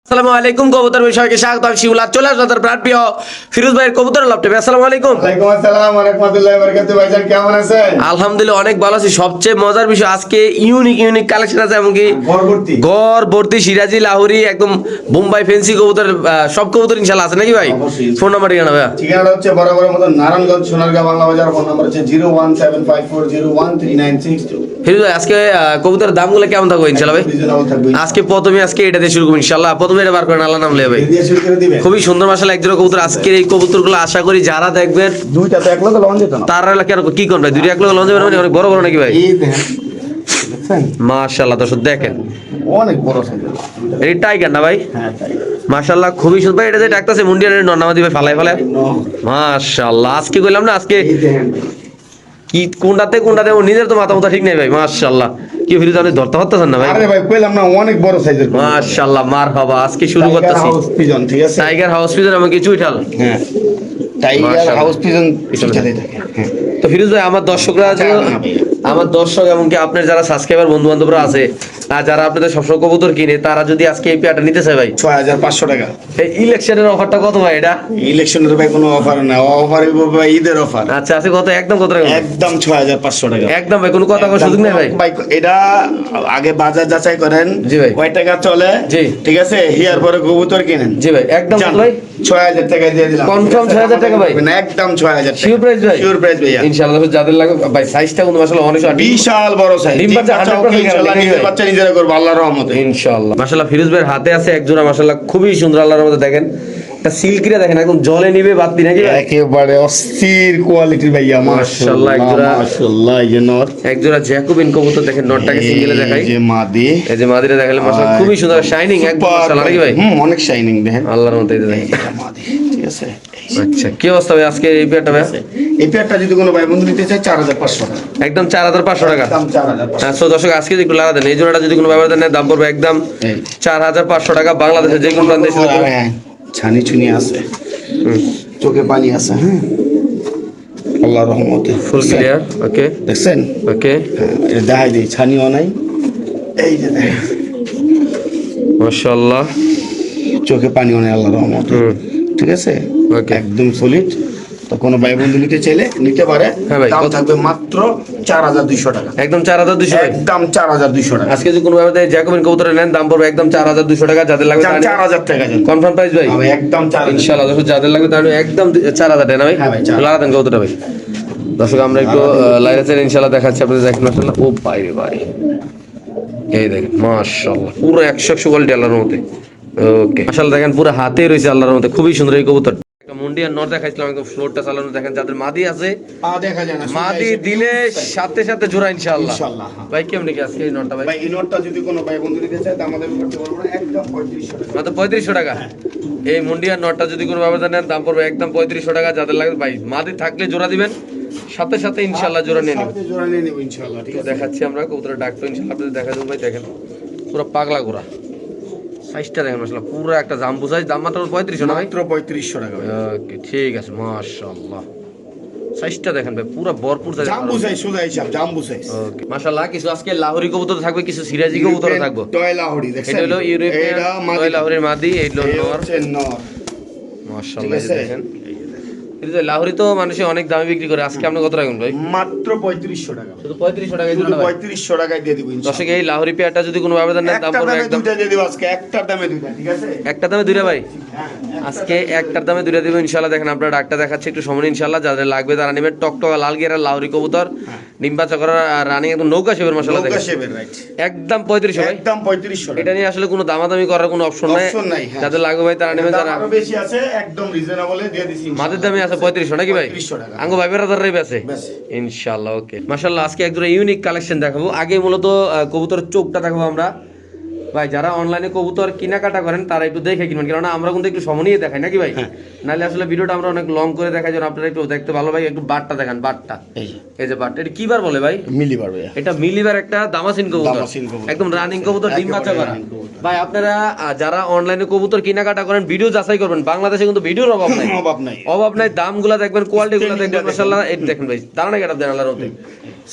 আসসালামু আলাইকুম কবুতর বিষয়কে স্বাগত। শিউলা চলে আসলো তার প্রাণ প্রিয় ফিরোজ ভাইয়ের কবুতর লাভটে। আসসালামু আলাইকুম। ওয়ালাইকুম আসসালাম ওয়া রাহমাতুল্লাহি ওয়া বারাকাতুহু। ভাইজান কেমন আছেন? আলহামদুলিল্লাহ অনেক ভালো আছি। সবচেয়ে মজার বিষয় আজকে ইউনিক কালেকশন আছে, এমনকি ঘর ভর্তি সিরাজি লাহোরি একদম বোম্বাই ফেন্সি কবুতর, সব কবুতর ইনশাআল্লাহ আছে নাকি ভাই? অবশ্যই। ফোন নাম্বার ঠিকানা ভাই? ঠিকানাটা হচ্ছে বরাবরের মতো নারায়ণগঞ্জ সোনারগাঁ বাংলা বাজার। ফোন নাম্বার হচ্ছে 01754013962। ফিরোজ ভাই আজকে কবুতরের দামগুলো কেমন থাকবে ইনশাআল্লাহ ভাই? রিজনেবল থাকবে। আজকে এটা দিয়ে শুরু করব ইনশাআল্লাহ। প্রথমে এটা বার করেন, আল্লাহ নাম লিয়ে ভাই। দিয়ে শুরু করে দিবেন। খুবই সুন্দর মাশাআল্লাহ একজোড়া কবুতর। আজকের এই কবুতরগুলো আশা করি যারা দেখবেন দুইটা তো এক লগে লঞ্চ যেত না। তারা কেন কি কোন ভাই, দুইটা এক লগে লঞ্চ যাবে মানে অনেক বড় বড় নাকি ভাই? এই দেখেন। দেখছেন? মাশাআল্লাহ দর্শক দেখেন, অনেক বড় সাইজের। এই টাইগার না ভাই? হ্যাঁ তাই। মাশাআল্লাহ খুবই সুন্দর ভাই। এটা যে ডাকতেছে মুন্ডিয়ানের নন্নামাদি ভাই ফালাই মাশাআল্লাহ। আজকে কইলাম না আজকে এই দেখেন। কি কোনটাতে ও নিজের তো মাথা মাথা ঠিক নাই ভাই। মাশাআল্লাহ কি ফিরোজ আপনি ধরতে পারতেছেন না ভাই? আরে ভাই কইলাম না অনেক বড় সাইজের। মাশাআল্লাহ মারহাবা। আজকে শুরু করতেছি হাউস পিজন, ঠিক আছে? টাইগার হাউস পিজন এবং কিছু উঠাল। হ্যাঁ। টাইগার মাশাআল্লাহ। হাউস পিজন পিছনে পিছনে থাকে। হ্যাঁ। তো ফিরোজ ভাই আমার দর্শকরা আমার দর্শক এমনকি আপনার যারা সাবস্ক্রাইবার বন্ধু বান্ধবরা আছে আর যারা আপনাদের সবসময় কবুতর কিনে, তারা যদি আজকে এই পেয়ারটা নিতে চায় ভাই, 6500 টাকা। এই ইলেকশনের অফারটা কত ভাই এটা? ইলেকশনের ভাই কোনো অফার না, অফার ভাই ঈদের অফার। আচ্ছা আছে কত, একদম কত টাকা? একদম 6500 টাকা। একদম ভাই, কোনো কথা কওয়ার সুযোগ নেই ভাই। ভাই এটা আগে বাজার যাচাই করেন। জি ভাই। কয় টাকা চলে? জি। ঠিক আছে, হিয়ার পরে কবুতর কিনেন। জি ভাই একদম যান, কত ভাই? 6000 টাকা দিয়ে দিলাম। Confirm 6000 টাকা ভাই? না একদম 6000 টাকা। শিওর প্রাইস ভাই? শিওর প্রাইস ভাইয়া। ইনশাআল্লাহ যাদের লাগবে ভাই, সাইজটা কিন্তু মাশাআল্লাহ অনেক বিশাল বড় সাইজ। ডিম বাচ্চা 100% ইনশাআল্লাহ গ্যারান্টি নিজের ভাই। বাচ্চা নিজেরা করবে আল্লাহর রহমতে। ইনশাআল্লাহ। মাশাআল্লাহ ফিরোজ ভাইয়ের হাতে আছে এক জোড়া মাশাআল্লাহ খুবই সুন্দর আল্লাহর রহমতে। দেখেন এটা সিল্কিরা, দেখেন একদম জলে নিবে বাতি নাকি ভাই? একেবারে অস্থির কোয়ালিটির ভাইয়া। মাশাআল্লাহ এক জোড়া মাশাআল্লাহ। এই যে নর, এক জোড়া জ্যাকোবিন কবুতর। দেখেন নটটাকে সিঙ্গেলে দেখাই, এই যে মাদি, এই যে মাদিরা দেখালে মাশাআল্লাহ খুবই সুন্দর শাইনিং একদম মাশাআল্লাহ নাকি ভাই? অনেক শাইনিং দেখেন আল্লাহর রহমতে এই যে দেখেন। এই যে মাদি, ঠিক আছে? আচ্ছা কি অবস্থা ভাই আজকে এই পেয়ারটা ভাই? এই পেয়ারটা যদি কোনো ভাই বন্ধু নিতে চায় 4500 টাকা। একদম 4500 টাকা। একদম 4500। আচ্ছা দর্শক আজকে যদি একটু লাগা দেন, এই জোড়াটা যদি কোনো ব্যবহার দেন দাম পড়বে একদম 4500 টাকা। বাংলাদেশের যে কোনো প্রান্তে এসে দেখুন। হ্যাঁ, ছানি ছুনি আছে, চোখে পানি আছে। হ্যাঁ, আল্লাহর রহমতে ফুল ক্লিয়ার। ওকে দেখছেন? ওকে হ্যাঁ, এটা দেখাই দিই, ছানিও নাই। এই যে দেখেন, মাশাআল্লাহ চোখে পানিও নাই আল্লাহর রহমতে। ঠিক আছে, ওকে একদম সলিড। তো কোনো ভাই বন্ধু নিতে চাইলে নিতে পারে। হ্যাঁ ভাই, দাম কত? থাকবে মাত্র 4200 টাকা। একদম 4200 ভাই। একদম 4200 টাকা। আজকে যদি কোনো ব্যবহার দেয় জ্যাকোবিন কবুতর নেন দাম পড়বে একদম 4200 টাকা। যাদের লাগবে যান, 4000 টাকা যান। কনফার্ম প্রাইস ভাই? আমি একদম 4000। ইনশাআল্লাহ দর্শক যাদের লাগবে তাহলে একদম 4000 টাকা না ভাই? হ্যাঁ ভাই, 4000 লাগা দেন কবুতরটা ভাই। দর্শক আমরা একটু লাইরাতের ইনশাআল্লাহ দেখাচ্ছি আপনাদের। দেখেন মাশাআল্লাহ, ও ভাই রে ভাই, এই দেখেন মাশাআল্লাহ পুরো 100 কোয়ালিটি আল্লাহর মধ্যে। ওকে মাশাআল্লাহ দেখেন পুরো হাতে রয়েছে আল্লাহর মধ্যে, খুবই সুন্দর এই কবুতর। একটা মুন্ডিয়ান নর দেখাইছিলাম একদম ফ্লোরটা চালানো। দেখেন যাদের মাদি আছে, পা দেখা যায় না, মাদি দিলে সাথে সাথে জোড়া ইনশাআল্লাহ। ইনশাআল্লাহ। হ্যাঁ। ভাই কেমন কি আজকে এই নরটা ভাই? ভাই এই নোটটা যদি কোনো ভাই বন্ধু নিতে চায় দাম আমাদের করতে পারবো না, একদম 3500 টাকা। মাত্র 3500 টাকা। এই মুন্ডিয়ান নটটা যদি কোনো ব্যবধান নেন দাম পড়বে একদম 3500 টাকা। যাদের লাগবে ভাই মাদি থাকলে জোড়া দিবেন, সাথে সাথে ইনশাআল্লাহ জোড়া নিয়ে নেবেন। সাথে জোড়া নিয়ে নেব ইনশাআল্লাহ। ঠিক আছে, দেখাচ্ছি আমরা কবুতরের ডাকটো ইনশাআল্লাহ আপনাদের দেখা দেবো ভাই। দেখেন পুরো পাগলা গোরা সাইজটা দেখেন মাশাআল্লাহ পুরো একটা জাম্বু সাইজ। দাম মাত্র 3500 না ভাই? মাত্র 3500 টাকা ভাই। ওকে ঠিক আছে মাশাআল্লাহ। সাইজটা দেখেন ভাই পুরো ভরপুর সাইজ। জাম্বু সাইজ, সোজা হিসাব জাম্বু সাইজ। ওকে মাশাআল্লাহ। কিছু আজকে লাহোরি কবুতর থাকবে, কিছু সিরাজি কবুতর থাকবে। টয় লাহোরি দেখছেন? এটা হলো ইউরোপিয়ান এটা মাদি। টয় লাহোরির মাদি, এই হলো এই নর। হচ্ছে নর। মাশাআল্লাহ ঠিক আছে? দেখেন লাহোরি তো মানুষে অনেক দামে বিক্রি করে, আজকে আপনি কত রাখবেন ভাই? মাত্র 3500 টাকা। শুধু 3500 টাকায় শুধু দিবেন ভাই? 3500 টাকায় দিয়ে দিব ইনশাআল্লাহ। দর্শক এই লাহোরি পেয়ারটা যদি কোনো ব্যবধান নেন দাম একটার পড়বে দামে একদম দুইটা দিয়ে দিব আজকে, একটার দামে দুইটা। ঠিক আছে, একটা দামে দুইটা ভাই? হ্যাঁ, আজকে একটার দামে দুইটা দিব ইনশাআল্লাহ। দেখেন আপনারা ডাকটা দেখাচ্ছে একটু সময় ইনশাআল্লাহ। যাদের লাগবে তারা নেবেন। টকটকা লাল গিয়ারের লাহোরি কবুতর, ডিম্বা চকরা রানিং একদম নৌকা শেপের মাশাআল্লাহ। নৌকা দেখেন শেপের, রাইট। একদম 3500 ভাই। একদম 3500 টাকা। এটা নিয়ে আসলে কোনো দামাদামি করার কোনো অপশন নাই। অপশন নাই, হ্যাঁ। যাদের লাগবে ভাই তারা নেবেন। দাম যারা আরো বেশি আছে, একদম রিজনেবলে দিয়ে দিছি ইনশাআল্লাহ। মাদের দামে আছে 3500 নাকি ভাই? 3500 টাকা। আঙ্গো ভাই বেরাদাররাই বেচে বেচে। ইনশাআল্লাহ। ওকে মাশাআল্লাহ আজকে একদম ইউনিক কালেকশন দেখাবো। আগে মূলত কবুতরের চোখটা দেখাবো আমরা ভাই। যারা অনলাইনে কবুতর কেনাকাটা করেন তারা একটু দেখে কিনবেন, কারণ আমরা কিন্তু একটু সময় নিয়ে দেখাই নাকি ভাই? নাহলে আসলে ভিডিওটা আমরা অনেক লং করে দেখাই, যেন আপনারা একটু দেখতে ভালো ভাই। একটু বাটটা দেখান, বাটটা এই যে বাটটা, এটা কি বার বলে ভাই? মিলি পারবে। এটা মিলিবার একটা দামাসিন কবুতর, দামাসিন কবুতর। একদম রানিং কবুতর, ডিম বাচ্চা করা। running কবুতর। ভাই আপনারা যারা অনলাইনে কবুতর কেনাকাটা করেন ভিডিও যাচাই করবেন। বাংলাদেশে কিন্তু ভিডিওর অভাব নাই, অভাব নাই। অভাব নাই। দামগুলা দেখবেন, কোয়ালিটিগুলো দেখবেন মাশাআল্লাহ। এই দেখেন ভাই দাঁড়ানো গেটা দেন আল্লাহর রহমতে।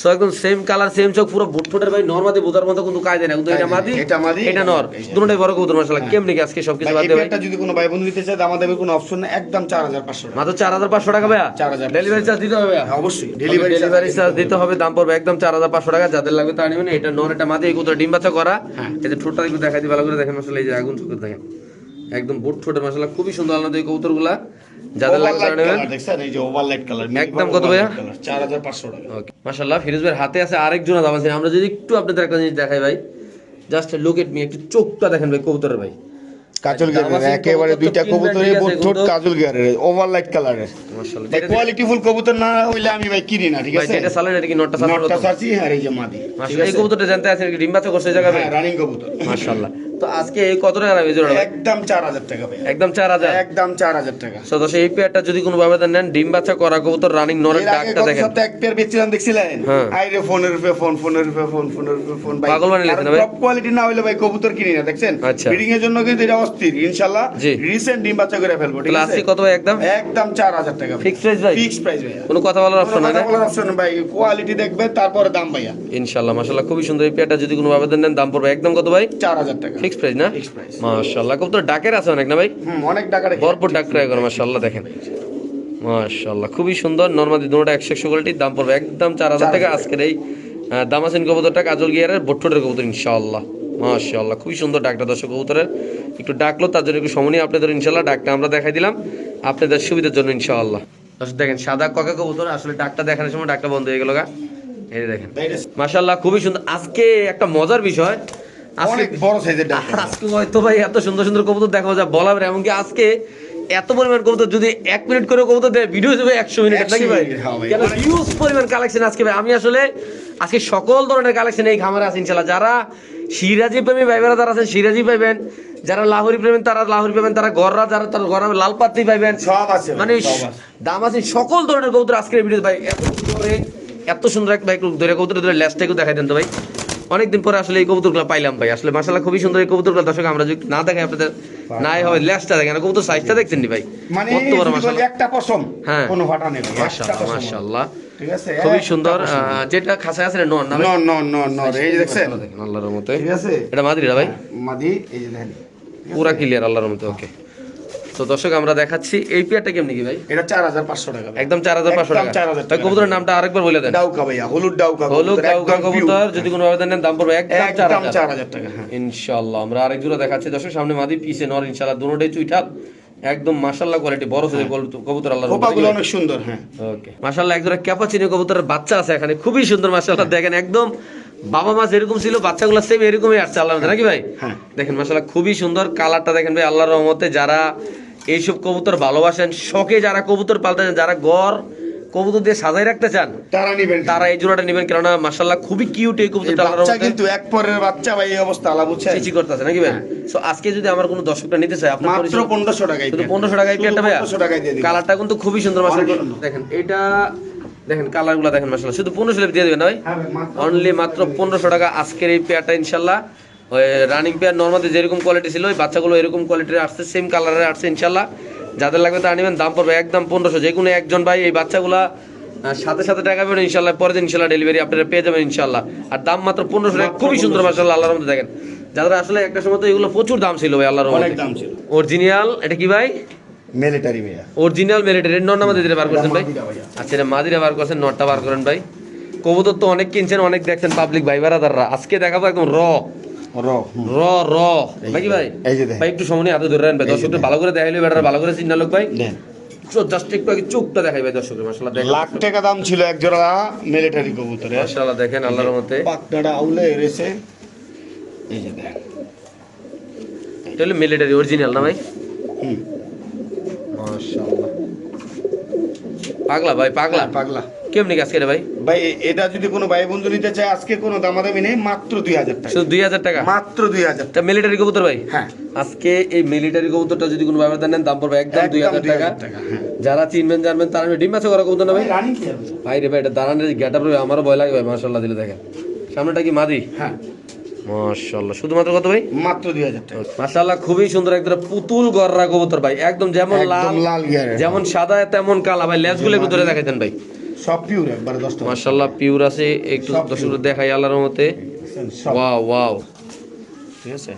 সো একদম সেম কালার সেম চোখ পুরো বুটফুটের ভাই নরমাদি বোঝার মতো কিন্তু কাজ দেয় না, কিন্তু এটা মাদি এটা মাদি, এটা নর, দুটোই বড় কবুতর মাশাআল্লাহ। কেমনি কি আজকে সবকিছু বাদ এই দিয়ে ভাই? পেয়ারটা যদি কোনো ভাই বন্ধু নিতে চায় দাম দেবে কোনো অপশন নেই, একদম 4500 টাকা। মাত্র 4500 টাকা ভাইয়া? 4500 ডেলিভারি চার্জ দিতে হবে ভাইয়া? হ্যাঁ, অবশ্যই ডেলিভারি চার্জ দিতে হবে, দাম পড়বে একদম 4500 টাকা। যাদের লাগবে তারা নেবেন। এটা নর, এটা মাদি, এই কবুতর ডিম বাচ্চা করা। এই যে ঠোঁটটা একটু দেখাই দিই ভালো করে, দেখেন মাশাআল্লাহ, এই যে আগুন চোখ দেখেন একদম বুট ঠোঁটের মাশাআল্লাহ খুবই সুন্দর আলাদা এই কবুতরগুলা। যাদের লাগবে তারা নেবেন। দেখছেন এই যে ওভারলাইট কালার, একদম কত ভাইয়া? 4500 টাকা। ওকে মাশাআল্লাহ, ফিরোজ ভাইয়ের হাতে আছে আরেক জোড়া দাম আছে। আমরা যদি একটু আপনাদের একটা জিনিস দেখাই ভাই, জাস্ট লুক এট মি, একটু চোখটা দেখেন ভাই কবুতরের ভাই, কাজল গিয়ারের একেবারে দুইটা কবুতরের ঠোঁট কাজল গিয়ারের ওভারলাইট কালারের মাশাআল্লাহ। ভাই কোয়ালিটি ফুল কবুতর না হইলে আমি ভাই কিনি না, ঠিক ভাই আছে? যেটা সালেন এটা কি নটটা সালেন? নটটা সার্চি আর এই যে মাদি, ঠিক মাশাআল্লাহ, এই আছে? কবুতরটা জানতে আছেন কি ডিম বাচ্চা করছে এই জায়গায় ভাই? হ্যাঁ, রানিং কবুতর। মাশাআল্লাহ। তো আজকে এই কত টাকা রাখবে জোড়া? একদম 4000 টাকা ভাই, একদম 4000। একদম 4000 টাকা। সো দর্শক এই পেয়ারটা যদি কোনো ভাবে নেন, ডিম বাচ্চা করা কবুতর রানিং নরের এর আগে ডাকটা গত দেখেন। সপ্তাহে এক পেয়ার বেচছিলাম দেখছিলেন? হ্যাঁ। আইরে ফোনের উপরে ফোন, ফোনের উপরে ফোন, ফোনের উপরে ফোন ভাই। পাগল বানিয়ে দিয়েছেন ভাই। টপ কোয়ালিটি না হইলে ভাই কবুতর কিনি না, দেখছেন? আচ্ছা। ব্রিডিং এর জন্য কিন্তু এটা অস্থির, ইনশাআল্লাহ জি। রিসেন্ট ডিম বাচ্চা করে ফেলবো, ঠিক তাহলে আছে? আজকে কত ভাই একদম? একদম 4000 টাকা। ফিক্স প্রাইস ভাই? ফিক্স প্রাইস ভাই। কোনো কথা বলার অপশন নাই? কথা বলার অপশন ভাই, কোয়ালিটি দেখবে তারপরে দাম ভাইয়া। ইনশাআল্লাহ মাশাআল্লাহ খুবই সুন্দর এই পেয়ারটা যদি কোনো ভাবে নেন, দাম পড়বে একদম কত ভাই? 4000 টাকা। ফিক্স প্রাইস না? Fix price. মাশাআল্লাহ কবুতর ডাকের আছে অনেক না ভাই? অনেক টাকা রেখে ভরপুর ডাক ট্রাই করে মাশাআল্লাহ, দেখেন মাশাআল্লাহ খুবই সুন্দর নরমাদি দুটোটা 100 কোয়ালিটি, দাম পড়বে একদম 4000 টাকা। আজকের এই দামাসিন কবুতরটা কাজল গিয়ারের বট্টুটের কবুতর ইনশাআল্লাহ মাশাআল্লাহ খুবই সুন্দর ডাকটা। দর্শক কবুতরের একটু ডাকলো তার জন্য একটু সময় নিয়ে আপনাদের ইনশাআল্লাহ ডাকটা আমরা দেখাই দিলাম আপনাদের সুবিধার জন্য ইনশাআল্লাহ। দর্শক দেখেন সাদা কাকা কবুতর, আসলে ডাকটা দেখানোর সময় ডাকটা বন্ধ হয়ে গেল গা, এই যে দেখেন মাশাআল্লাহ খুবই সুন্দর। আজকে একটা মজার বিষয়, অনেক বড় সাইজের ডাক। আজকে হয়তো ভাই এত সুন্দর সুন্দর কবুতর দেখা যায় বলা যায়, এমনকি আজকে এত পরিমাণ কবুতর যদি 1 মিনিট করে কবুতর দেয় ভিডিও দেবে 100 মিনিট, নাকি ভাই? কেন হিউজ পরিমাণ কালেকশন আজকে ভাই। আমি আসলে আজকে সকল ধরনের কালেকশন এই খামারে আছে ইনশাআল্লাহ। যারা সিরাজি প্রেমী ভাইবেরা যারা আছেন সিরাজি পাইবেন, যারা লাহোরি প্রেমী তারা লাহোরি পাবেন, তারা গররা যারা তারা গররা লাল পাত্তি পাইবেন, সব আছে ভাই, মানে সব আছে। দাম আছে সকল ধরনের কবুতর আজকের ভিডিও ভাই। এত সুন্দর একটা ভাই ধরে কবুতর ধরে লেজটা একটু দেখাই দেন তো ভাই। অনেকদিন পরে আসলে এই কবুতরগুলো পাইলাম ভাই, আসলে মাশাআল্লাহ খুবই সুন্দর এই কবুতরগুলো। দর্শক আমরা যদি না দেখাই আপনাদের নাই হবে, লেজটা দেখেন, কবুতর সাইজটা দেখছেন নি ভাই মানে কত বড় মাশাআল্লাহ। একটা পশম, হ্যাঁ কোনো ফাটা নেই মাশাআল্লাহ মাশাআল্লাহ ঠিক আছে? খুবই সুন্দর। যেটা খাসায় আছে নর না ভাই? নর এই যে দেখছেন, দেখেন আল্লাহর রহমতে ঠিক আছে? এটা মাদিরা ভাই মাদি এই যে দেখেন পুরা ক্লিয়ার আল্লাহর রহমতে। ওকে তো দর্শক আমরা দেখাচ্ছি এই পেয়ারটা কেমনি কি ভাই? এটা 4500 টাকা ভাই। একদম 4500 টাকা। একদম 4000 ভাই কবুতরের নামটা আরেকবার বলে দেন। ডাউকা ভাইয়া, হলুদ ডাউকা হলুদ কবুতর, ডাউকা একদম কবুতর pure। যদি কোনো আবেদন নেন দাম পড়বে একদম একদম 4000 4000 টাকা। হ্যাঁ ইনশাআল্লাহ। আমরা আরেক জোড়া দেখাচ্ছি দর্শক, সামনে মাদি পিছে নর ইনশাআল্লাহ, দুটোটাই চুইঠাল একদম মাশাআল্লাহ কোয়ালিটি বড় সাইজের কবুতর আল্লাহর রহমতে। খোপাগুলো অনেক সুন্দর। হ্যাঁ ওকে মাশাআল্লাহ এক জোড়া ক্যাপাচিনো কবুতরের বাচ্চা আছে এখানে, খুবই সুন্দর মাশাআল্লাহ। দেখেন একদম বাবা মা যেরকম ছিল বাচ্চাগুলো সেম এরকমই আসছে আল্লাহর রহমতে, নাকি ভাই? হ্যাঁ দেখেন মাশাআল্লাহ খুবই সুন্দর কালারটা দেখেন ভাই আল্লাহর রহমতে। যারা এইসব কবুতর ভালোবাসেন, শখে যারা কবুতর পালতে চান, যারা ঘর কবুতর দিয়ে সাজাই রাখতে চান, তারা নিবেন, তারা এই জোড়াটা নেবেন, কেননা মাশাআল্লাহ খুবই কিউট এই কবুতরটা আল্লাহর বাচ্চা রহমতে। কিন্তু এক পরের বাচ্চা ভাই, এই অবস্থা আলা বুঝছেন? চিচি করতেছে নাকি ভাই? সো আজকে যদি আমার কোনো দর্শকটা নিতে চায় আপনার মাত্র 1500 টাকায়, শুধু 1500 টাকায় পেয়ারটা ভাই। 1500 টাকায় দিয়ে দিবেন। কালারটা কিন্তু খুবই সুন্দর মাশাআল্লাহ। দেখেন এটা দেখেন কালারগুলো দেখেন মাশাআল্লাহ, শুধু 1500 দিয়ে দিবেন না ভাই? হ্যাঁ ভাই, মাত্র অনলি মাত্র 1500 টাকা আজকের এই পেয়ারটা ইনশাআল্লাহ। ওই রানিং পেয়ার নরমালি যেরকম কোয়ালিটি ছিল ওই বাচ্চাগুলো এরকম কোয়ালিটির আসছে, সেম কালারের আসছে ইনশাআল্লাহ। যাদের লাগবে তারা নেবেন, দাম পড়বে একদম 1500। যে কোনো একজন ভাই এই বাচ্চাগুলা সাথে সাথে টাকা পাবেন ইনশাআল্লাহ, পরের দিন ইনশাআল্লাহ ডেলিভারি আপনারা পেয়ে যাবেন ইনশাআল্লাহ। আর দাম মাত্র 1500 টাকা, খুবই সুন্দর মাশাআল্লাহ আল্লাহর রহমতে। দেখেন যাদের আসলে একটা সময় তো এগুলো প্রচুর দাম ছিল ভাই আল্লাহর রহমতে, অনেক দাম ছিল। অরিজিনাল এটা কি ভাই? মিলিটারি ভাইয়া, অরিজিনাল মিলিটারি নর নামাতে দিতে বার করছেন ভাই? মাদিরা ভাইয়া। আচ্ছা এটা মাদিরা বার করছেন, নরটা বার করেন ভাই। কবুতর তো অনেক কিনছেন, অনেক দেখছেন পাবলিক ভাই বারাদাররা, আজকে দেখাবো একদম র র র র নাকি ভাই? এই যে দেখেন। ভাই একটু সময় নিয়ে হাতে ধরে রাখেন ভাই, দর্শকদের ভালো করে দেখাইলে বেটার ভালো করে চিন্তা লোক ভাই। দেন জাস্ট একটু আগে চোখটা দেখাই ভাই দর্শকদের মাশাআল্লাহ। দেখেন লাখ টাকা দাম ছিল এক জোড়া মিলিটারি কবুতরের। মাশাআল্লাহ দেখেন আল্লাহর রহমতে পাকনাটা আউলে এসে এই যে দেখেন, এটা হলো মিলিটারি অরিজিনাল না ভাই? হুম মাশাআল্লাহ পাগলা ভাই পাগলা। পাগলা কেমনি কাজ করে ভাই? ভাই এটা যদি কোনো ভাই বন্ধু নিতে চায় আজকে কোনো দামাদামি নেই, মাত্র 2000 টাকা, শুধু 2000 টাকা মাত্র 2000 টাকা। এটা মিলিটারি কবুতর ভাই? হ্যাঁ আজকে এই মিলিটারি কবুতরটা যদি কোনো ভাবে নেন দাম পড়বে একদম 2000 টাকা। হ্যাঁ যারা চিনবেন জানবেন তারা ডিম মাছ করা কবুতর না ভাই? রানিং কি হবে? ভাই রে ভাই এটা দাঁড়ানোর গেটআপ রে আমারও ভয় লাগে ভাই মাশাআল্লাহ। দিলে দেখেন সামনেটা কি মাদি? হ্যাঁ মাশাআল্লাহ শুধুমাত্র কত ভাই? মাত্র 2000 টাকা। মাশাআল্লাহ খুবই সুন্দর একদম পুতুল গররা কবুতর ভাই, একদম যেমন লাল একদম লাল গিয়ারের, যেমন সাদা তেমন কালা ভাই। লেজগুলো একটু ধরে দেখাইতেন ভাই, সব পিওর একবারে 10 টাকা মাশাআল্লাহ পিওর আছে, একটু দর্শক দেখাই আল্লাহর রহমতে। সব ওয়াও ওয়াও, ঠিক আছে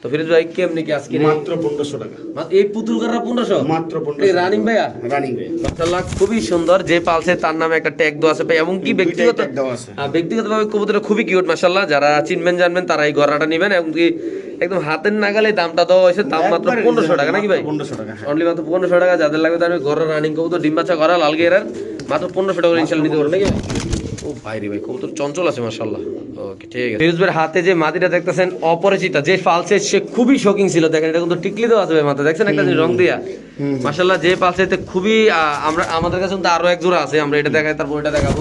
তো ফিরোজ ভাই কেমনি কি আজকে মাত্র 1500 টাকা, এই পুতুল কাররা 1500 মাত্র এই 1500 রানিং ভাইয়া, রানিং ভাই মাশাআল্লাহ খুবই সুন্দর। যে পালছে তার নামে একটা ট্যাগ দেওয়া আছে ভাই, এবং কি ব্যক্তিগত tag দেওয়া আছে। ব্যক্তিগতভাবে কবুতরটা খুবই কিউট মাশাআল্লাহ। যারা চিনবেন জানবেন তারা এই গড়াটা নেবেন, এবং কি একদম হাতের নাগালে দামটা দেওয়া হয়েছে, দাম মাত্র 1500 টাকা নাকি ভাই? 1500 টাকা হ্যাঁ। অনলি মাত্র 1500 টাকা। যাদের লাগবে তারা ঘরের রানিং কবুতর ডিম বাচ্চা করা লাল গেরার মাত্র 1500 টাকা ইনশাআল্লাহ নিতে পারবেন নাকি ভাই? ও ভাই রে ভাই, কবুতর চঞ্চল আছে মাশাআল্লাহ। ওকে ঠিক আছে। ফিরোজ ভাইয়ের হাতে যে মাদিটা দেখতেছেন অপরিচিতা, যে পালছে সে খুবই শৌখিন ছিল। দেখেন এটা কিন্তু টিকলি দেওয়া আছে ভাই মাথা, দেখছেন একটা রং দিয়া মাশাআল্লাহ। যে পালছে এতে খুবই আমরা আমাদের কাছে কিন্তু আরো এক জোড়া আছে, আমরা এটা দেখাই তারপর এটা দেখাবো।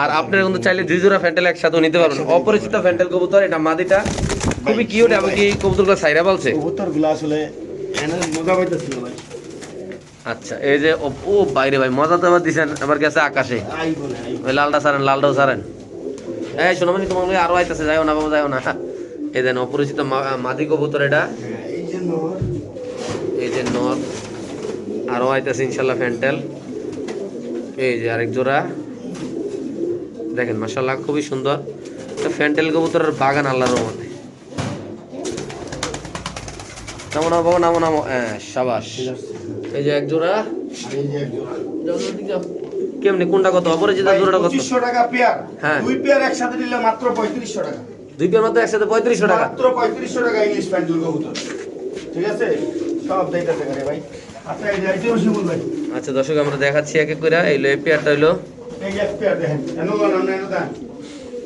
আর আপনারা কিন্তু চাইলে 2 জোড়া ফ্যান্টেল একসাথে নিতে পারবেন। অপরিচিত ফ্যান্টেল কবুতর, এটা মাদিটা খুবই কিউট, এবং কি কবুতরগুলো সাইরা পালছে। কবুতরগুলো আসলে এনে মজা পাইতেছিল ভাই। আচ্ছা এই যে ও বাইরে ভাই মজা তো আবার দিছেন, আবার গেছে আকাশে। আই বলে আই ওই লালটা সারেন, লালটাও সারেন। এই শোনো মানে তোমার আরো আইতাছে, যাও না বাবু যাও না। এই দেন অপরিচিত মাদি কবুতর এটা, এই যে নর, এই যে নর, আরো আইতাছে ইনশাল্লাহ ফ্যান্টেল। এই যে আরেক জোড়া দেখেন মাশাআল্লাহ খুবই সুন্দর। ফ্যান্টেল কবুতরের বাগান আল্লাহর রহমতে। নামো নামো বাবু, নামো নামো, শাবাশ। এই যে এক জোড়া, এই যে এক জোড়া যাও যাও যাও। কেমনি কোনটা কত? অপরিচিত জোড়াটা কত? 2500 টাকা পেয়ার। হ্যাঁ। দুই পেয়ার একসাথে নিলে মাত্র 3500 টাকা। দুই পেয়ার মাত্র একসাথে 3500 টাকা। মাত্র 3500 টাকা ইংলিশ প্যান্ট কবুতর। ঠিক আছে? সব দেইতাছে করে ভাই। আচ্ছা এই যে আইটেম শিমুল ভাই। আচ্ছা দর্শক আমরা দেখাচ্ছি এক এক করে। এইলো এই পেয়ারটা হইলো, এই যে এক পেয়ার দেখেন। এনো না এনো দেন।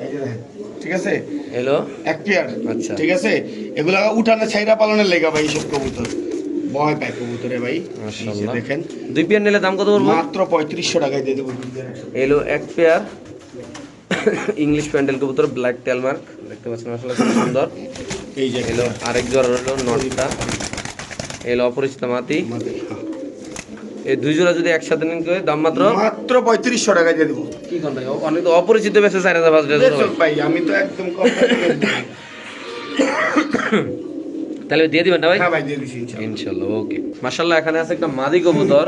এই যে দেখেন। ঠিক আছে? এলো এক পেয়ার। আচ্ছা। ঠিক আছে? এগুলা উঠানে ছাইরা পালনের লেগা ভাই এইসব কবুতর। ভয় পায় কবুতরে ভাই। মাশাআল্লাহ। দেখেন। দুই পেয়ার নিলে দাম কত পড়বে? মাত্র 3500 টাকায় দিয়ে দেব। এলো এক পেয়ার ইংলিশ প্যান্ডেল কবুতর, ব্ল্যাক টেল মার্ক, দেখতে পাচ্ছেন মাশাআল্লাহ খুব সুন্দর। এই যে এলো আরেক জোড়া হলো নটটা, এলো অপরিচিত মাটি। এই দুই জোড়া যদি একসাথে নেন কেউ দাম মাত্র মাত্র 3500 টাকায় দিয়ে দেব। কি কোন ভাই? অনেক তো অপরিচিত বেশি 4000 দেখো ভাই আমি তো একদম কম তাহলে দিয়ে দিবেন না ভাই? হ্যাঁ ভাই দিয়ে দিছি ইনশাআল্লাহ। ইনশাআল্লাহ ওকে। মাশাআল্লাহ এখানে আছে একটা মাদি কবুতর,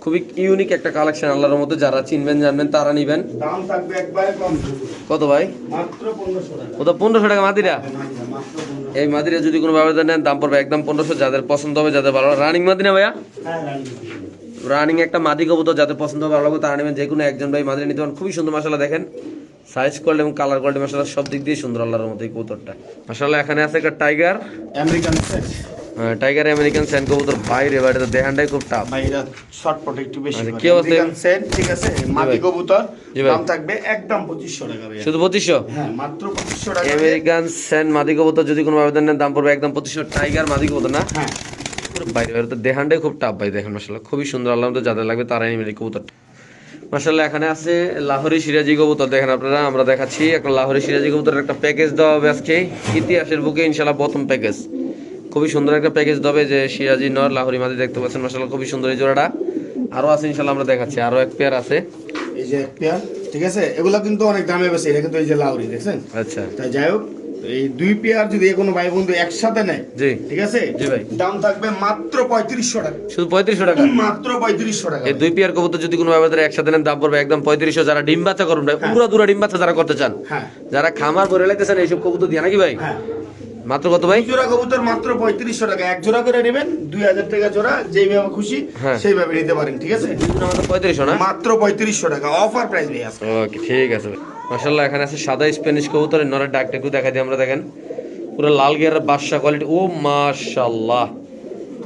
খুবই ইউনিক একটা কালেকশন আল্লাহর মতো। যারা চিনবেন জানবেন তারা নিবেন। দাম থাকবে একবারে কম। কত ভাই? মাত্র 1500 টাকা। কত? 1500 টাকা মাদিরা। মাত্র 1500। এই মাদিরা যদি কোনো ব্যবধান নেন দাম পড়বে একদম 1500। যাদের পছন্দ হবে, যাদের ভালো রানিং মাদিনা ভাইয়া, হ্যাঁ রানি। রানিং একটা মাদি কবুতর যাদের পছন্দ হবে ভালো লাগবে তারা নেবেন। যে কোনো একজন ভাই মাদিরা নিতে পারেন। খুবই সুন্দর মাশাআল্লাহ, দেখেন সাইজ কোয়ালিটি এবং কালার কোয়ালিটি মাশাআল্লাহ সব দিক দিয়ে সুন্দর আল্লাহর মতো এই কবুতরটা। মাশাআল্লাহ এখানে আছে একটা tiger, American set. Tiger American sand কবুতর। বাইরে বাইরে তো দেখানটাই খুব টাফ। ভাই এরা শর্টপট একটু বেশি আচ্ছা, করে। কি অবস্থা? আমেরিকান সেট ঠিক আছে? মাটি কবুতর। জি ভাই। দাম থাকবে একদম 2500 টাকা ভাই। শুধু 2500? হ্যাঁ মাত্র 2500 টাকা। আমেরিকান স্যান্ড মাদি কবুতর যদি কোনো ব্যবধান নেন দাম পড়বে একদম 2500। টাইগার মাদি কবুতর না? হ্যাঁ। বাইরে বাইরে তো দেখানটাই খুব টাফ ভাই, দেখেন মাশাআল্লাহ খুবই সুন্দর আল্লাহর মতো। যাদের লাগবে তারাই নেবেন এই কবুতরটা। মাশাআল্লাহ এখানে আছে লাহোরি সিরাজি কবুতর, দেখেন আপনারা আমরা দেখাচ্ছি একটা লাহোরি সিরাজি কবুতরের একটা প্যাকেজ দেওয়া হবে আজকে ইতিহাসের বুকে ইনশাআল্লাহ প্রথম প্যাকেজ। খুবই সুন্দর একটা প্যাকেজ দেবে, যে সিরাজি নর লাহোরি মাদি দেখতে পাচ্ছেন মাশাআল্লাহ খুবই সুন্দর এই জোড়াটা। আরো আছে ইনশাআল্লাহ আমরা দেখাচ্ছি, আরো এক পেয়ার আছে। এই যে এক পেয়ার ঠিক আছে? এগুলা কিন্তু অনেক দামে বেশি। এটা কিন্তু এই যে লাউরি দেখছেন? আচ্ছা তাই যাই হোক এই দুই পেয়ার যদি কোনো ভাই বন্ধু একসাথে নেয় জি ঠিক আছে? জি ভাই। দাম থাকবে মাত্র 3500 টাকা। শুধু 3500 টাকা? মাত্র 3500 টাকা। এই দুই পেয়ার কবুতর যদি কোনো ব্যবধানে একসাথে নেন দাম পড়বে একদম 3500। যারা ডিম বাচ্চা করবেন ভাই, পুরো দুরা ডিম বাচ্চা যারা করতে চান, হ্যাঁ যারা খামার ভরে লাইতেছেন এইসব কবুতর দিয়ে নাকি ভাই? হ্যাঁ। মাত্র কত ভাই? জোড়া কবুতর মাত্র 3500 টাকা। এক জোড়া করে নেবেন 2000 টাকা জোড়া, যেইভাবে খুশি হ্যাঁ। সেইভাবে নিতে পারেন। ঠিক আছে? আমাদের 3500 না? মাত্র 3500 টাকা অফার প্রাইস ভাই আজকে। ওকে ঠিক আছে ভাই। মাশাআল্লাহ এখানে আছে সাদা স্প্যানিশ কবুতর, নরের ডাকটা একটু দেখা দিই আমরা। দেখেন পুরো লাল গিয়ারের বাদশা কোয়ালিটি। ও মাশাআল্লাহ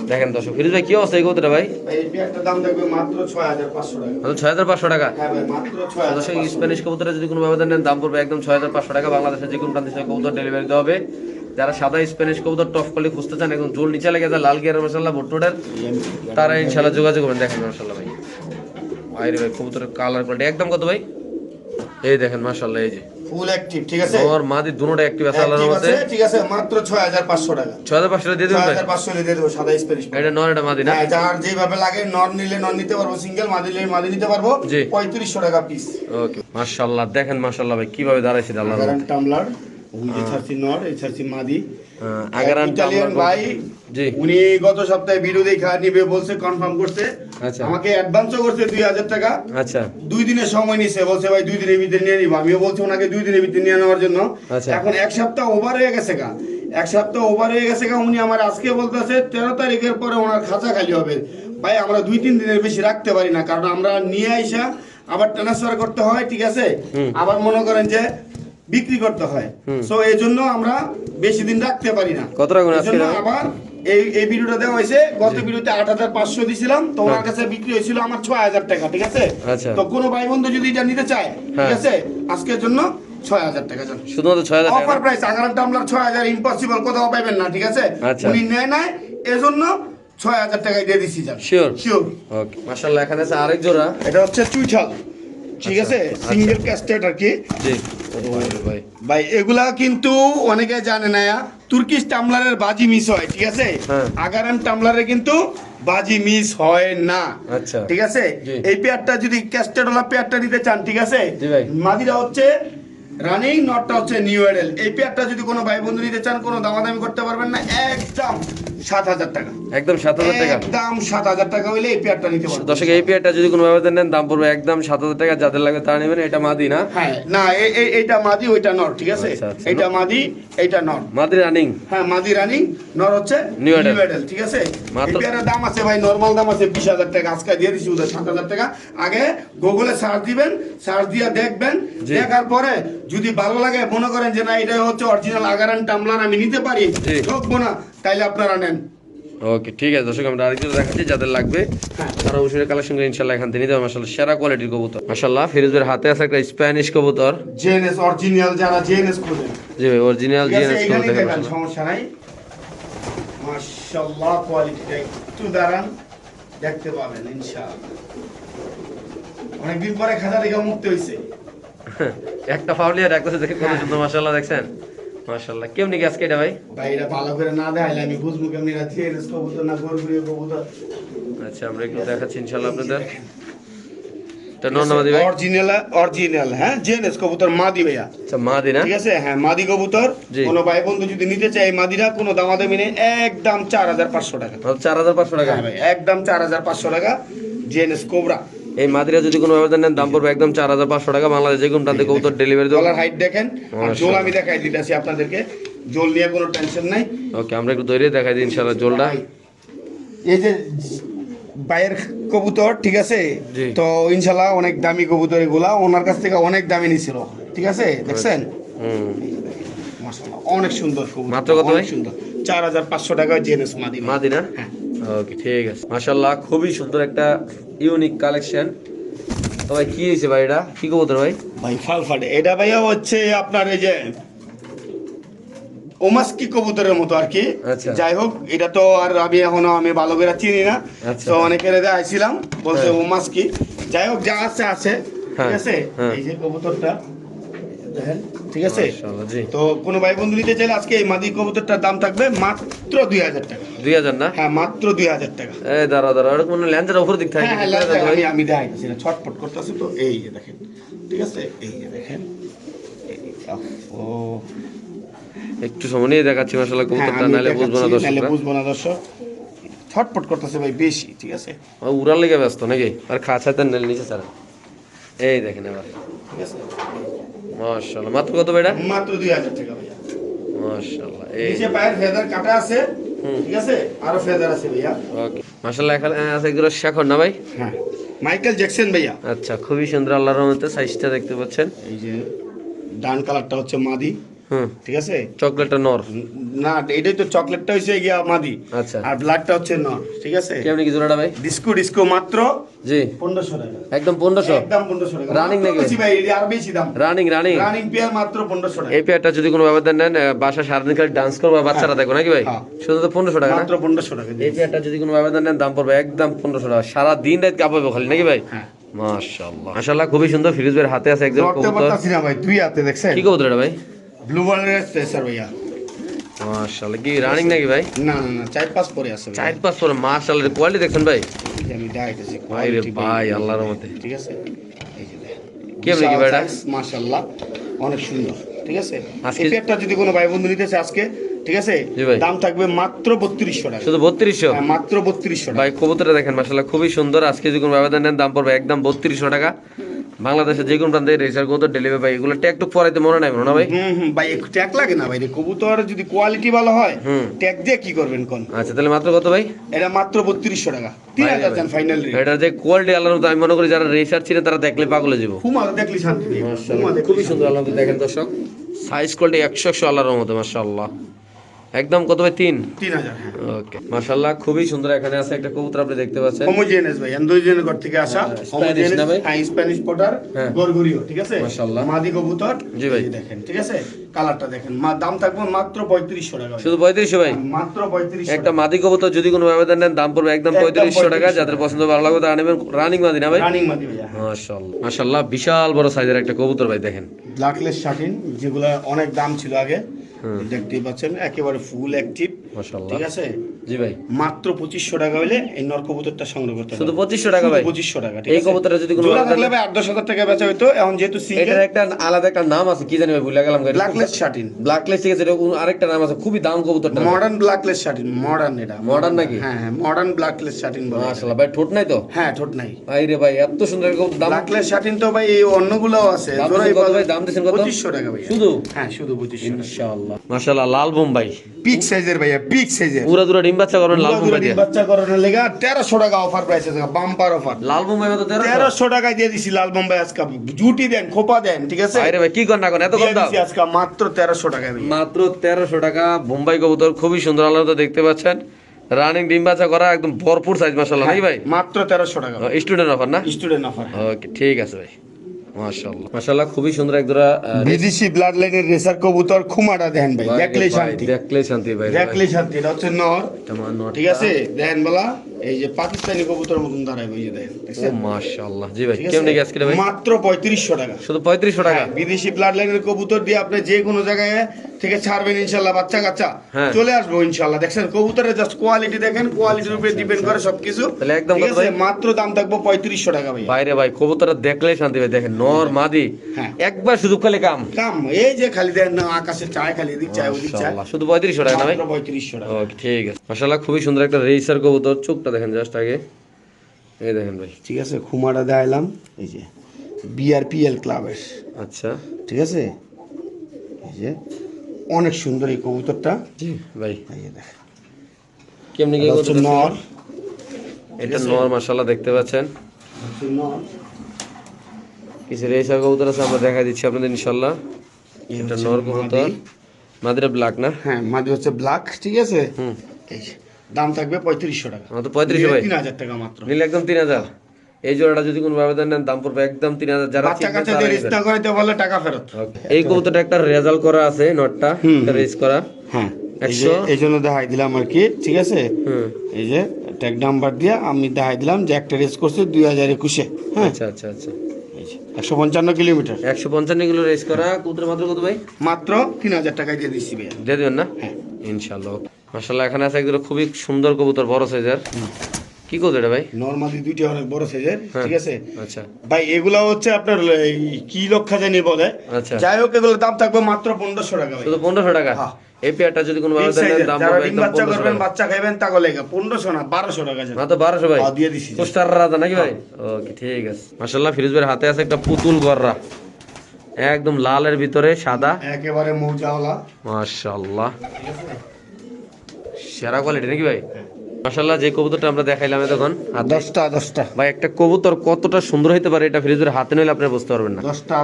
দেখেন দর্শক। ফিরোজ ভাই কি অবস্থা এই কবুতরটা ভাই? ভাই এই পেয়ারটার দাম থাকবে মাত্র 6500 টাকা। মাত্র 6500 টাকা? হ্যাঁ ভাই মাত্র দর্শক 6500। স্প্যানিশ কবুতরের যদি কোনো ব্যবধান নেন দাম পড়বে একদম 6500 টাকা। বাংলাদেশের যে কোনো প্রান্তে সেই কবুতর ডেলিভারি দেওয়া হবে। যারা সাদা স্প্যানিশ কবুতর টপ কোয়ালিটি খুঁজতে চান, একদম জোল নিচে লেগে যায় লাল গিয়ারের মাশাআল্লাহ ভুট্টোটার, তারা ইনশাআল্লাহ যোগাযোগ করবেন। দেখেন মাশাআল্লাহ ভাই বাইরে ভাই কবুতরের কালার কোয়ালিটি একদম কত ভাই? এই দেখেন মাশাআল্লাহ, এই যে ফুল অ্যাক্টিভ ঠিক আছে? ওর মাদি দুটোটা অ্যাক্টিভ আছে আল্লাহর ঠিক মধ্যে। আছে ঠিক আছে মাত্র 6500 টাকা। 6500 দিয়ে দিবেন ভাই? 6500 দিয়ে দেবো সাদা স্প্যানিশ। এটা নর, এটা মাদি না? হ্যাঁ যার যেভাবে লাগে নর নিলে নর নিতে পারবো, সিঙ্গেল মাদি নিলে মাদি নিতে পারবো। জি। 3500 টাকা পিস। ওকে মাশাআল্লাহ দেখেন মাশাআল্লাহ ভাই কিভাবে দাঁড়াইছে আল্লাহর আগারান মধ্যে। টামলার, ওই যে ছাড়ছি নর, এই ছাড়ছি মাদি। আগারান ইটালিয়ান ভাই জি। উনি গত সপ্তাহে ভিডিও দেখা নিবে বলছে, কনফার্ম করছে। আচ্ছা। আমাকে অ্যাডভান্সও করছে 2000 টাকা। আচ্ছা 2 দিনের সময় নিছে, বলছে ভাই 2 দিনের ভিতরে নিয়ে নিব। আমিও বলছি ওনাকে 2 দিনের ভিতরে নিয়ে নেওয়ার জন্য। আচ্ছা। এখন 1 সপ্তাহ ওভার হয়ে গেছে গা, 1 সপ্তাহ ওভার হয়ে গেছে গা। উনি আমার আজকে বলতেছে 13 তারিখের পরে ওনার খাঁচা খালি হবে। ভাই আমরা 2-3 দিনের বেশি রাখতে পারি না, কারণ আমরা নিয়ে আইসা আবার ট্রান্সফার করতে হয়, ঠিক আছে, আবার মনে করেন যে বিক্রি করতে হয়। সো এই জন্য আমরা বেশি দিন রাখতে পারি না। কত রাখবেন আজকে? এজন্য আবার এই ভিডিওটা দেওয়া হয়েছে। গত ভিডিওতে 8500 দিছিলাম, তো ওনার কাছে বিক্রি হয়েছিল আমার 6000 টাকা, ঠিক আছে। আচ্ছা। তো কোনো ভাই বন্ধু যদি এটা নিতে চায়, ঠিক হ্যাঁ। আছে, আজকের জন্য 6000 টাকা জান। শুধুমাত্র 6000 টাকা অফার প্রাইস, আগার টামলার 6000 ইম্পসিবল, কোথাও পাবেন না, ঠিক আছে। আচ্ছা। উনি নেয় নাই, এজন্য 6000 টাকায় দিয়ে দিছি জান। Sure sure. ওকে মাশাআল্লাহ। এখানে আছে আরেক জোড়া। এটা হচ্ছে চুইঠাল, ঠিক আছে, সিঙ্গেল ক্যাস্টেড আর কি। জি ভাই। ভাই এগুলা কিন্তু অনেকে জানে না, তুর্কিশ টামলারের বাজি মিস হয়, ঠিক আছে। হ্যাঁ। আগারান টামলারে কিন্তু বাজি মিস হয় না। আচ্ছা। ঠিক আছে। জি। এই পেয়ারটা যদি ক্যাস্টেড ওলা পেয়ারটা নিতে চান, ঠিক আছে, জি ভাই। মাদিরা হচ্ছে রানিং, নটটা হচ্ছে নিউ এডেল। এই পেয়ারটা যদি কোনো ভাই বন্ধু নিতে চান, কোনো দামাদামি করতে পারবেন না, একদম 7000 টাকা। একদম 7000 টাকা। একদম 7000 টাকা হইলে এই পেয়ারটা নিতে পারবেন। দর্শক এই পেয়ারটা যদি কোনো ব্যবস্থা নেন দাম পড়বে একদম 7000 টাকা। যাদের লাগবে তারা নেবেন। এটা মাদি না? হ্যাঁ, না এইটা মাদি, ওইটা নর, ঠিক আছে। আচ্ছা, আচ্ছা। এইটা মাদি, এইটা নর। মাদি রানিং। হ্যাঁ, মাদি রানিং, নর হচ্ছে নিউ এডেল। নিউ এডেল, ঠিক আছে। মাত্র- এই পেয়ারের দাম আছে ভাই, নরমাল দাম আছে 20000 টাকা। আজকে দিয়ে দিছি ওদের 7000 টাকা। আগে গুগলে সার্চ দিবেন, সার্চ দিয়ে দেখবেন, জি। দেখার পরে যদি ভালো লাগে, মনে করেন যে না এটা হচ্ছে অরিজিনাল আগারান টামলার, আমি নিতে পারি, জি। ঠকবো না, তাইলে আপনারা নেন। ওকে ঠিক আছে দর্শক, আমরা আরেকটু দেখাচ্ছি। যাদের লাগবে তারা অবশ্যই কালেকশন করে ইনশাআল্লাহ এখান থেকে নিতে হবে। মাশাআল্লাহ সেরা কোয়ালিটির কবুতর। মাশাআল্লাহ ফিরোজের হাতে আছে একটা স্প্যানিশ কবুতর। জেএনএস অরিজিনাল, যারা জেএনএস খোঁজেন, জি ভাই অরিজিনাল ঠিক আছে, জিএনএস এইখানেই কবুতর। দেখেন, সমস্যা নাই। মাশাআল্লাহ কোয়ালিটিটা একটু দাঁড়ান, দেখতে পাবেন ইনশাআল্লাহ। অনেকদিন পরে খাঁচা থেকে মুক্ত হইছে। একটা ফাউলিয়া রাখতেছে দেখে কত হ্যাঁ। সুন্দর। মাশাআল্লাহ দেখছেন? মাশাআল্লাহ। কেমনি কি আজকে এটা ভাই? ভাই এটা ভালো করে না দেখাইলে আমি বুঝবো কেমনি এটা জেএনএস কবুতর না গরগুড়িয়া কবুতর। আচ্ছা আমরা একটু দেখাচ্ছি ইনশাআল্লাহ আপনাদের। এটা নর না মাদি ভাই? অরিজিনাল, হ্যাঁ, জেএনএস কবুতর মাদি ভাইয়া, আচ্ছা মাদি না? ঠিক আছে। হ্যাঁ, মাদি কবুতর। জি। কোনো ভাই বন্ধু যদি নিতে চায় এই মাদিরা, কোনো দামাদামি নেই, একদম 4500 টাকা। মাত্র 4500 টাকা। হ্যাঁ ভাই, একদম 4500 টাকা, জেএনএস কোবরা। এই মাদিরা যদি কোনো ব্যবস্থা নেন দাম পড়বে একদম 4500 টাকা। বাংলাদেশ যে কোনো প্রান্তে কবুতর ডেলিভারি দেবো। গলার হাইট দেখেন, আর মাশাআল্লাহ। জোল আমি দেখাই দিতেছি আপনাদেরকে, জোল নিয়ে কোনো টেনশন নাই। ওকে আমরা একটু দৌড়িয়ে দেখাই দিই ইনশাআল্লাহ জোলটা। এই যে বাইরের কবুতর, ঠিক আছে, জি। তো ইনশাল্লাহ অনেক দামি কবুতর এগুলা, ওনার কাছ থেকে অনেক দামি নিছিল, ঠিক আছে, দেখছেন। হুম। মাশাআল্লাহ অনেক সুন্দর কবুতর, মাত্র কত ভাই? অনেক সুন্দর, 4500 টাকা জেনেস মাদি। মাদি না? হ্যাঁ। ওকে ঠিক আছে। মাশাআল্লাহ খুবই সুন্দর একটা ইউনিক কালেকশন। তো ভাই কি হয়েছে ভাই, এটা কি কবুতর ভাই? ভাই ফালফাটে এটা ভাইয়া হচ্ছে আপনার এই যে ওমাস্কি কবুতরের মতো আর কি। আচ্ছা। যাই হোক, এটা তো আর আমি ভালো করে চিনি না, আচ্ছা। তো অনেকের আইছিলাম বলছে হ্যাঁ। ওমাস্কি। যাই হোক, যা আছে আছে, ঠিক হ্যাঁ, আছে। হ্যাঁ। এই যে কবুতরটা দেখেন, ঠিক আছে। মাশাআল্লাহ, জি। তো কোনো ভাই বন্ধু নিতে চাইলে আজকে এই মাদি কবুতরটার দাম থাকবে মাত্র 2000 টাকা। 2000 না? হ্যাঁ, মাত্র 2000 টাকা। এই দাঁড়া ওরকম মনে ল্যান্সের উপর দিক থাকে। হ্যাঁ হ্যাঁ, লাস্ট আমি আমি দেখাইতেছি না, ছটফট করতেছে তো, এই যে দেখেন, ঠিক আছে, এই যে দেখেন। ও একটু সময় নিয়ে দেখাচ্ছি মাশাআল্লাহ কবুতরটা, নাহলে বুঝবো না নাহলে দর্শকরা। বুঝবো না দর্শক। ছটফট করতেছে ভাই বেশি, ঠিক আছে, ও উড়ার লেগে ব্যস্ত নাকি? আর খাঁচাতে নেল নিচে ছাড়া। এই দেখেন এবার ঠিক আছে। মাশাআল্লাহ। মাত্র কত ভাই এটা? মাত্র 2000 টাকা ভাইয়া। মাশাআল্লাহ। এই নিচে পায়ের ফেদার কাটা আছে, ঠিক আছে, আরো ফেদার আছে ভাইয়া। ওকে মাশাআল্লাহ। এখানে আছে এগুলো শেখর না ভাই? হ্যাঁ, মাইকেল জ্যাকসন ভাইয়া। আচ্ছা খুবই সুন্দর আল্লাহর রহমতে সাইজটা দেখতে পাচ্ছেন। এই যে ডান কালারটা হচ্ছে মাদি, হুম। ঠিক আছে। চকলেটটা নর। না, এটাই তো, চকলেটটা হচ্ছে গিয়া মাদি, আচ্ছা। আর ব্ল্যাকটা হচ্ছে নর, ঠিক আছে। কেমনি কি জোড়াটা ভাই? ডিস্কো ডিস্কো মাত্র জি 1500 টাকা। একদম 1500। একদম 1500 টাকা। Running মাত্র নাকি? বেশি ভাই, এটা আর বেশি দাম। Running running. রানিং পেয়ার মাত্র 1500 টাকা। এই পেয়ারটা যদি কোনো ব্যবধান নেন বাসা সারাদিন খালি ডান্স করবে বাচ্চারা দেখো নাকি ভাই? হ্যাঁ। শুধু তো 1500 টাকা না? মাত্র 1500 টাকা। এই পেয়ারটা যদি কোনো ব্যবধান নেন দাম পড়বে একদম 1500 টাকা। সারা দিন রাত কাঁপাবে খালি নাকি ভাই? হ্যাঁ। মাশাআল্লাহ মাশাআল্লাহ খুবই সুন্দর। ফিরোজ ভাইয়ের হাতে আছে একজন ধরতে কবুতর। পারতাছি না ভাই, তুই হাতে দেখছেন। কি কবুতর এটা ভাই? ব্লু বার্ডের স্পেসার ভাইয়া। মাশাআল্লাহ কি রানিং নাকি ভাই? না না না, 4-5 পরে আছে ভাই। 4-5 পরে মাশাআল্লাহ কোয়ালিটি দেখছেন ভাই? এই যে আমি দেখাইতেছি ভাই রে ভাই আল্লাহর রহমতে। ঠিক আছে। এই যে দেখেন, কেমনে কি ভাই এটা? মাশাআল্লাহ অনেক সুন্দর, ঠিক আছে। আজকে- এই পেয়ারটা যদি কোনো ভাই বন্ধু নিতে চায় আজকে ঠিক আছে জি ভাই। দাম থাকবে মাত্র 3200 টাকা শুধু 3200? হ্যাঁ, মাত্র 3200 টাকা ভাই কবুতরটা দেখেন মাশাআল্লাহ খুবই সুন্দর। আজকে যে কোনো ব্যবধান নেন দাম পড়বে একদম 3200 টাকা। বাংলাদেশের যে কোনো প্রান্তে রেসার কবুতর ডেলিভারি ভাই। এগুলো ট্যাগ টুক পরাইতে মনে নাই মনে না ভাই? ভাই একটু ট্যাগ লাগে না ভাই রে কবুতর যদি কোয়ালিটি ভালো হয় হুম। ট্যাগ দিয়ে কি করবেন কোন আচ্ছা তাহলে মাত্র কত ভাই? এটা মাত্র 3200 টাকা 3000 জান ফাইনাল রেট এটা যে কোয়ালিটি আল্লাহর মতো আমি মনে করি যারা রেসার ছিলেন তারা দেখলে পাগলে যাবো। খুব ভালো দেখলি শান্তি নেই খুবই সুন্দর আল্লাহ দেখেন দর্শক, সাইজ কোয়ালিটি 100 আল্লাহর মতো মাশাআল্লাহ। একদম কত ভাই? 3? 3000 হ্যাঁ ওকে মাশাআল্লাহ খুবই সুন্দর। এখানে আছে একটা কবুতর আপনি দেখতে পাচ্ছেন, হোমোজেনিয়াস ভাই আন্দোলনের ঘর থেকে আসা স্প্যানিশ না ভাই? হ্যাঁ স্প্যানিশ পটার হ্যাঁ। গরগরিও ঠিক আছে মাশাআল্লাহ। মাদি কবুতর জি ভাই। এই দেখেন ঠিক আছে কালারটা দেখেন দাম থাকবে মাত্র 3500 টাকা ভাই। শুধু 3500 ভাই? মাত্র 3500 একটা মাদি কবুতর যদি কোনো ব্যবধান নেন দাম পড়বে একদম 3500 টাকা। যাদের পছন্দ ভালো লাগবে তারা নেবেন। রানিং মাদি না ভাই? রানিং মাদি ভাই মাশাআল্লাহ মাশাআল্লাহ বিশাল বড় সাইজের একটা কবুতর ভাই দেখেন। ব্ল্যাকলেস শাটিন যেগুলা অনেক দাম ছিল আগে দেখতেই পাচ্ছেন একেবারে ফুল অ্যাক্টিভ মাশাআল্লাহ। ঠিক আছে জি ভাই। মাত্র 2500 টাকা হইলে এই নর কবুতরটা সংগ্রহ করতে শুধু পারবেন। 2500 টাকা ভাই? 2500 টাকা ঠিক এই আছে কবুতরটা যদি কোনো জোড়া ব্যবধান থাকলে ভাই 8-10 টাকা বেচা হইতো এখন যেহেতু সিঙ্গেল এটার একটা আলাদা একটা নাম আছে কি জানি ভাই ভুলে গেলাম। ব্ল্যাকলেস শাটিন ব্ল্যাকলেস ঠিক আছে, এটা আরেকটা নাম আছে খুবই দাম কবুতরটা। মডার্ন ব্ল্যাকলেস শাটিন মডার্ন এটা মডার্ন নাকি? হ্যাঁ হ্যাঁ মডার্ন ব্ল্যাকলেস শাটিন বলে মাশাআল্লাহ ভাই ঠোঁট নাই তো? হ্যাঁ ঠোঁট নাই ভাই রে ভাই এত সুন্দর একটা দাম। ব্ল্যাকলেস শাটিন তো ভাই এই অন্যগুলোও আছে দাম জোড়াই দিছেন কত ভাই? দাম দিছেন কত? 2500 টাকা ভাই শুধু? হ্যাঁ শুধু 2500 টাকা ইনশাআল্লাহ মাশাআল্লাহ লাল বোম্বাই পিক সাইজের ভাইয়া পিক সাইজের পুরা দুরা ডিম বাচ্চা করেন লাল বোম্বাই দিয়ে? বাচ্চা করানোর লেগে 1300 টাকা অফার প্রাইসে বাম্পার অফার লাল বোম্বাই মতো 1300? 1300 টাকায় দিয়ে দিছি লাল বোম্বাই আজকে জুটি দেন খোপা দেন ঠিক আছে ভাই রে ভাই কি কর না করেন এত কম দিয়ে দাম? দিছি আজকে মাত্র 1300 টাকায় ভাই মাত্র 1300 টাকা বোম্বাই কবুতর খুবই সুন্দর আল্লাহ তো দেখতে পাচ্ছেন। রানিং ডিম বাচ্চা করা একদম ভরপুর সাইজ মাশাআল্লাহ নাকি ভাই? মাত্র 1300 টাকা স্টুডেন্ট অফার না? স্টুডেন্ট অফার ওকে ঠিক আছে ভাই মাশাআল্লাহ মাশাআল্লাহ খুবই সুন্দর এক জোড়া বিদেশি ব্লাড লাইনের রেসার কবুতর খুমাটা দেন ভাই দেখলেই শান্তি দেখলেই শান্তি ভাই। দেখলেই শান্তি এটা হচ্ছে নর আমার নটটা- ঠিক আছে দেখেন বলা এই যে পাকিস্তানি কবুতর মতন দাঁড়ায় ভাই এই যে দেখেন ও দেখছেন? মাশাআল্লাহ জি ভাই ঠিক আছে? কেমনে কি আজকে ভাই? মাত্র 3500 টাকা শুধু 3500 টাকা? হ্যাঁ, বিদেশি ব্লাড লাইনের কবুতর দিয়ে আপনি যে কোনো জায়গায় থেকে ছাড়বেন ইনশাআল্লাহ বাচ্চা কাচ্চা হ্যাঁ। চলে আসবো ইনশাআল্লাহ দেখছেন কবুতরের জাস্ট কোয়ালিটি দেখেন কোয়ালিটির উপরে ডিপেন্ড করে সবকিছু তাহলে একদম ঠিক কত আছে ভাই? মাত্র দাম থাকবো 3500 টাকা ভাই বাইরে ভাই কবুতরটা দেখলেই শান্তি ভাই দেখেন নর মাদি হ্যাঁ। একবার শুধু খালি কাম। কাম এই যে খালি দেন না আকাশে চায় খালি এদিক চায় ওদিক চায় মাশাআল্লাহ শুধু 3500 টাকা না ভাই? মাত্র 3500 টাকা ওকে ঠিক আছে মাশাআল্লাহ খুবই সুন্দর একটা রেসার কবুতর। চোখটা দেখেন জাস্ট আগে এই দেখেন ভাই। ঠিক আছে খুমাটা দেখাইলাম এই যে বিআরপিএল ক্লাবের আচ্ছা ঠিক আছে এই যে অনেক সুন্দর এই কবুতরটা জি ভাই এই যে দেখেন কেমনে কি এটা হচ্ছে কবুতর? নর এটা নর মাশাআল্লাহ দেখতে পাচ্ছেন। হচ্ছে নর কিছু রেসার কবুতর আছে আমরা দেখাই দিচ্ছি আপনাদের ইনশাআল্লাহ। এই এটা হচ্ছে নর কবুতর মাদি। মাদিরা ব্ল্যাক না? হ্যাঁ মাদি হচ্ছে ব্ল্যাক ঠিক আছে হুম এই যে, দাম থাকবে 3500 টাকা আমার তো 3500 ভাই। 3000 টাকা মাত্র নিলে একদম 3000। এই জোড়াটা যদি কোনো ব্যবধান নেন দাম পড়বে একদম 3000। যারা বাচ্চা চিনবে কাচ্চা তারা দিয়ে নেবেন। রিস্তা করাইতে বললে টাকা ফেরত Okay. এই কবুতরটা একটা রেজাল্ট করা আছে নটটা রেজ করা। হ্যাঁ 100 এই জন্য দেখাই দিলাম আর কি ঠিক আছে হুম এই যে ট্যাগ নাম্বার দিয়ে আমি দেখাই দিলাম যে একটা রেস করছে 2021 হ্যাঁ আচ্ছা আচ্ছা আচ্ছা এই যে 155 কিলোমিটার 155 কিলো রেস করা কবুতর মাত্র কত ভাই? মাত্র 3000 টাকায় দিয়ে দিচ্ছি ভাই দিয়ে দিবেন না? হ্যাঁ ইনশাআল্লাহ মাশাআল্লাহ এখানে আছে একদম খুবই সুন্দর কবুতর বড় সাইজের। কি কবুতর এটা ভাই? নরমালি দুইটা অনেক বড় সাইজের ঠিক আছে আচ্ছা ভাই এগুলা হচ্ছে আপনার এই কি লক্ষা জানি বলে আচ্ছা যাই হোক এগুলোর দাম থাকবে মাত্র 1500 টাকা ভাই শুধু 1500 টাকা? হ্যাঁ। এই পেয়ারটা যদি কোনো Big ব্যবধান নেন size-এর, দাম যারা পড়বে ডিম একদম বাচ্চা 1500 করবেন টাকা। বাচ্চা খাইবেন তা গলে 1500 না 1200 টাকা যেন। মাত্র 1200 ভাই? হ্যাঁ, দিয়ে দিছি। পোস্টার রাজা নাকি ভাই? ওকে ঠিক আছে মাশাআল্লাহ ফিরোজ ভাইয়ের হাতে আছে একটা পুতুল গররা একদম লালের ভিতরে সাদা একেবারে মৌজাওয়ালা মাশাআল্লাহ সেরা কোয়ালিটি নাকি ভাই? মাশাআল্লাহ যে কবুতরটা আমরা দেখাইলাম তখন 10টা ভাই একটা কবুতর কতটা সুন্দর হইতে পারে এটা ফিরোজের হাতে নিলে আপনি বুঝতে পারবেন না। 10টা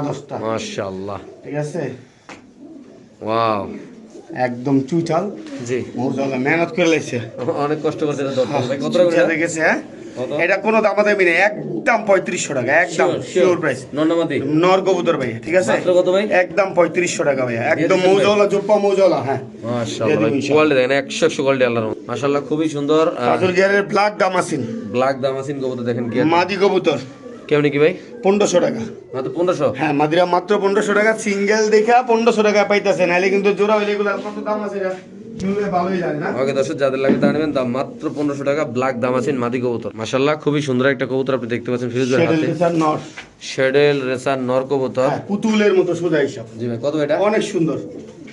মাশাআল্লাহ ঠিক আছে ওয়াও একদম চুইটাল জি মৌজাওয়ালা মেহনত করে লাইছে অনেক কষ্ট করতে এটা দরকার ভাই কত টাকা চুইটা দেখেছে হ্যাঁ কত? এটা কোনো দামাদামি নেই একদম 3500 টাকা একদম শিওর প্রাইস নন্নামাতি নর কবুতর ভাই ঠিক আছে মাত্র কত ভাই? একদম 3500 টাকা ভাই একদম দিবেন ভাই? মৌজাওয়ালা জোপ্পা মৌজাওয়ালা হ্যাঁ মাশাআল্লাহ দিয়ে দিবো কোয়ালিটি দেখেন 100 কোয়ালিটি আল্লাহর রহমত। মাশাআল্লাহ খুবই সুন্দর কাজল গিয়ারের ব্ল্যাক দামাসিন ব্ল্যাক দামাসিন কবুতর দেখেন কি মাদি কবুতর কেমনি কি ভাই? 1500 টাকা মাত্র 1500? হ্যাঁ মাদিরা মাত্র 1500 টাকা সিঙ্গেল দেখা 1500 টাকা পাইতেছে নাহলে কিন্তু জোড়া হইলে এগুলো কত দাম আছে এটা কিনলে ভালোই জানে না ওকে দর্শক যাদের লাগবে তারা নেবেন দাম মাত্র 1500 টাকা ব্ল্যাক দামাসিন মাদি কবুতর। মাশাআল্লাহ খুবই সুন্দর একটা কবুতর আপনি দেখতে পাচ্ছেন ফিরোজ ভাইয়ের সেডেল হাতে রেসার নর শেডেল রেসার নর কবুতর। হ্যাঁ পুতুলের মতো সোজা হিসাব জি ভাই কত এটা? অনেক সুন্দর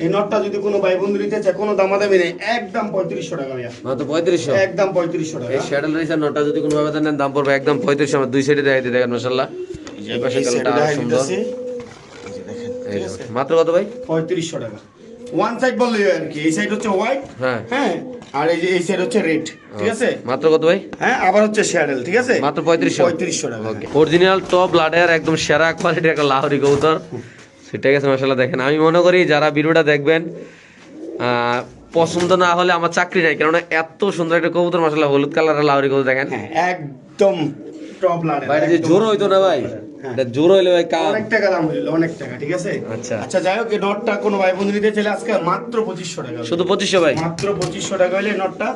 এই নটটা যদি কোনো ভাই বন্ধু নিতে চায় কোনো দামাদামি নেই, একদম 3500 টাকা ভাইয়া, মাত্র 3500। একদম 3500 টাকা। এই শ্যাডেল রেসার নটটা যদি কোনো ভাবে নেন দাম পড়বে একদম 3500। আমরা দুই সাইডে দেখাই দিই, দেখেন মাশাআল্লাহ এই পাশে এই কালারটা সাইডে আরো দেখা সুন্দর। দিতেছি, এই যে দেখেন, এই ঠিক যে, আছে, মাত্র কত ভাই? 3500 টাকা। ওয়ান সাইড বললেই হয় আর কি, এই সাইড হচ্ছে হোয়াইট, হ্যাঁ হ্যাঁ, আর এই যে এই সাইড হচ্ছে রেড, ঠিক আছে, মাত্র কত ভাই? হ্যাঁ, আবার হচ্ছে শ্যাডেল, ঠিক আছে, মাত্র 3500। 3500 টাকা। ওকে, অরিজিনাল টপ লাডের একদম সেরা কোয়ালিটির একটা লাহোরি কবুতর, সেটা গেছে মাশাআল্লাহ। দেখেন আমি মনে করি যারা ভিডিওটা দেখবেন পছন্দ না হলে আমার চাকরি নাই, কেননা এত সুন্দর একটা কবুতর মাশাআল্লাহ, হলুদ কালারের লাহোরি কবুতর দেখেন। হ্যাঁ, একদম টপ লাডের। ভাই এটা যে জোর হইতো না ভাই, এটা জোর হইলে ভাই কাম। অনেক টাকা দাম হইলো, অনেক টাকা, ঠিক আছে। আচ্ছা আচ্ছা, যাই হোক, এই নটটা কোনো ভাই বন্ধু নিতে চাইলে আজকে মাত্র 2500 টাকা, শুধু 2500 ভাই? মাত্র 2500 টাকা হইলে নটটা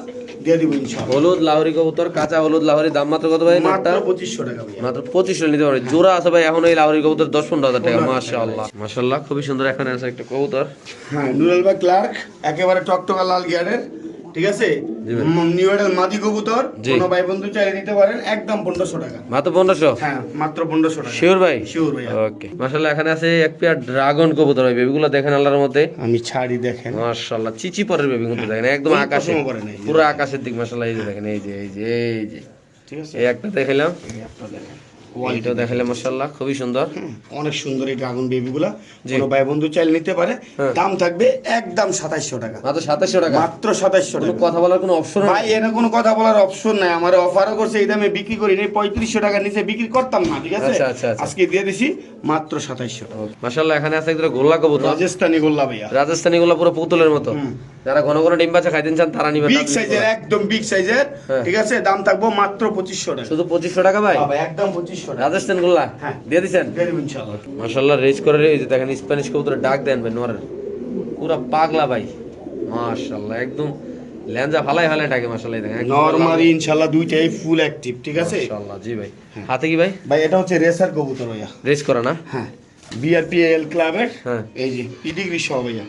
দিয়ে দিব ইনশাআল্লাহ। হলুদ লাহোরি কবুতর, কাঁচা হলুদ লাহোরি, দাম মাত্র কত ভাই মাত্র নটটা? 2500 টাকা ভাইয়া। মাত্র 2500 নিতে পারবে। জোড়া আছে ভাই এখন এই লাহোরি কবুতর 10-15 হাজার টাকা। মাশাআল্লাহ মাশাআল্লাহ, খুবই সুন্দর এখন আছে একটা কবুতর। হ্যাঁ, নুরাল বা ক্লার্ক, একেবারে টকটকা লাল গিয়ারের, ঠিক আছে, নিউ এডেল মাদি কবুতর, জি। কোনো ভাই বন্ধু চাইলে নিতে পারেন, একদম 1500 টাকা। মাত্র 1500? হ্যাঁ, মাত্র 1500 টাকা। শিওর ভাই? শিওর ভাইয়া। ওকে মাশাআল্লাহ, এখানে আছে এক পেয়ার ড্রাগন কবুতর ভাই, বেবিগুলো দেখেন আল্লাহর মধ্যে আমি ছাড়ি, দেখেন, মাশাআল্লাহ, চিচি পরের বেবি কিন্তু দেখেন একদম কোনো আকাশে, পশমও পরে নাই। পুরো আকাশের দিক মাশাআল্লাহ। এই যে দেখেন, এই যে এই যে এই যে ঠিক আছে, এই একটা দেখাইলাম, এই একটা দেখেন, এইটাও দেখাইলাম মাশাআল্লাহ, খুবই সুন্দর। অনেক সুন্দর এই ড্রাগন বেবিগুলা, কোনো ভাই বন্ধু চাইলে নিতে পারে। হ্যাঁ। দাম থাকবে একদম 2700 টাকা, মাত্র 2700 টাকা? মাত্র 2700 কোনো টাকা। কথা বলার কোনো অপশন ভাই এর কোনো কথা বলার অপশন নাই, আমার অফারও করছে, এই দামে বিক্রি করি নাই, 3500 টাকার নিচে বিক্রি করতাম না, ঠিক আছে। আচ্ছা, আচ্ছা, আচ্ছা। আজকে দিয়ে দিছি মাত্র 2700 টাকা। মাশাআল্লাহ, এখানে আছে একটা গোল্লা কবুতর, রাজস্থানি গোল্লা ভাইয়া, রাজস্থানি গুলো পুরো পুতুলের মতো। যারা ঘন ঘন ডিম বাচ্চা খাইতেন চান তারা নিবেন। বিগ সাইজের, একদম বিগ সাইজের, হ্যাঁ। ঠিক আছে, দাম থাকবো মাত্র 2500 টাকা। শুধু 2500 টাকা ভাই? হ্যাঁ ভাই, একদম 2500 টাকা। রাজস্থান গুলা হ্যাঁ। দিয়ে দিছেন? দিয়ে দেব ইনশাআল্লাহ। মাশাআল্লাহ, রেজ করে এই যে দেখেন স্প্যানিশ কবুতরের ডাক দেন ভাই, নরের পুরো পাগলা ভাই মাশাআল্লাহ, একদম ল্যাঞ্জা ফালাই ফালাই ডাকে মাশাআল্লাহ। এই দেখেন একদম নরমালি ইনশাআল্লাহ দুইটাই ফুল অ্যাক্টিভ, ঠিক আছে। মাশাআল্লাহ। জি ভাই, হাতে কি ভাই? ভাই এটা হচ্ছে রেসার কবুতর ভাইয়া, রেজ করা না? হ্যাঁ, বিআরপিএল ক্লাবের, হ্যাঁ। এই যে পিডিগ্রি সহ ভাইয়া,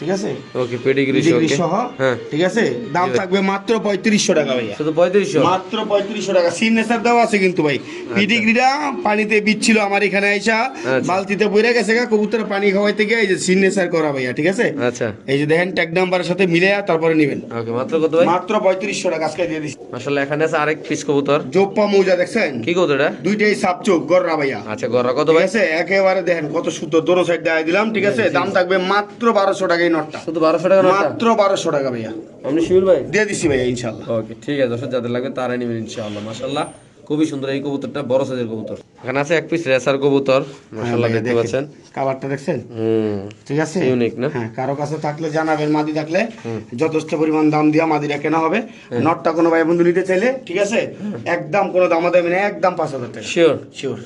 ঠিক আছে, ওকে, পেডিগ্রি পিডিগ্রি ওকে। সহ, হ্যাঁ, ঠিক আছে, দাম থাকবে মাত্র 3500 টাকা ভাইয়া, শুধু 3500? মাত্র 3500 টাকা। সিগনেচার দেওয়া আছে কিন্তু ভাই, পিডিগ্রিটা পানিতে বিচ্ছিল আমার এখানে আইসা, আচ্ছা। বালতিতে পড়ে গেছে গা, কবুতর পানি খাওয়াইতে গিয়ে এই যে সিগনেচার করা ভাইয়া, ঠিক আছে। আচ্ছা, এই যে দেখেন ট্যাগ নাম্বারের সাথে মিলে তারপরে নেবেন, ওকে, মাত্র কত ভাই? মাত্র 3500 টাকা আজকে দিয়ে দিচ্ছি। মাশাআল্লাহ, এখানে আছে আরেক পিস কবুতর। জোপ্পা মৌজা দেখছেন, কি কবুতর এটা? দুইটাই সাপ চোখ গররা ভাইয়া, আচ্ছা, গড়া কত ঠিক ভাই? আছে, একেবারে দেখেন কত সুন্দর, দোনো সাইড দেখাই দিলাম, ঠিক আছে, দাম থাকবে মাত্র 1200 টাকা এই নটটা, শুধু 1200 টাকা নটটা? মাত্র 1200 টাকা ভাইয়া, আপনি শিওর ভাই? দিয়ে দিচ্ছি ভাইয়া ইনশাআল্লাহ। ওকে, ঠিক আছে, দর্শক যাদের লাগবে তারাই নেবেন ইনশাআল্লাহ। মাশাআল্লাহ, খুবই সুন্দর এই কবুতরটা, বড় সাইজের কবুতর। এখানে আছে এক পিস রেসার কবুতর, মাশাআল্লাহ, ভাইয়া, দেখতে পাচ্ছেন কালারটা দেখছেন, ঠিক আছে, ইউনিক না? হ্যাঁ, কারো কাছে থাকলে জানাবেন, মাদি থাকলে যথেষ্ট পরিমাণ দাম দিয়া মাদিরা কেনা হবে। নটটা কোনো ভাই বন্ধু নিতে চাইলে, ঠিক আছে, একদম কোনো দামাদামি নেই, একদম 5000 টাকা, শিওর? শিওর।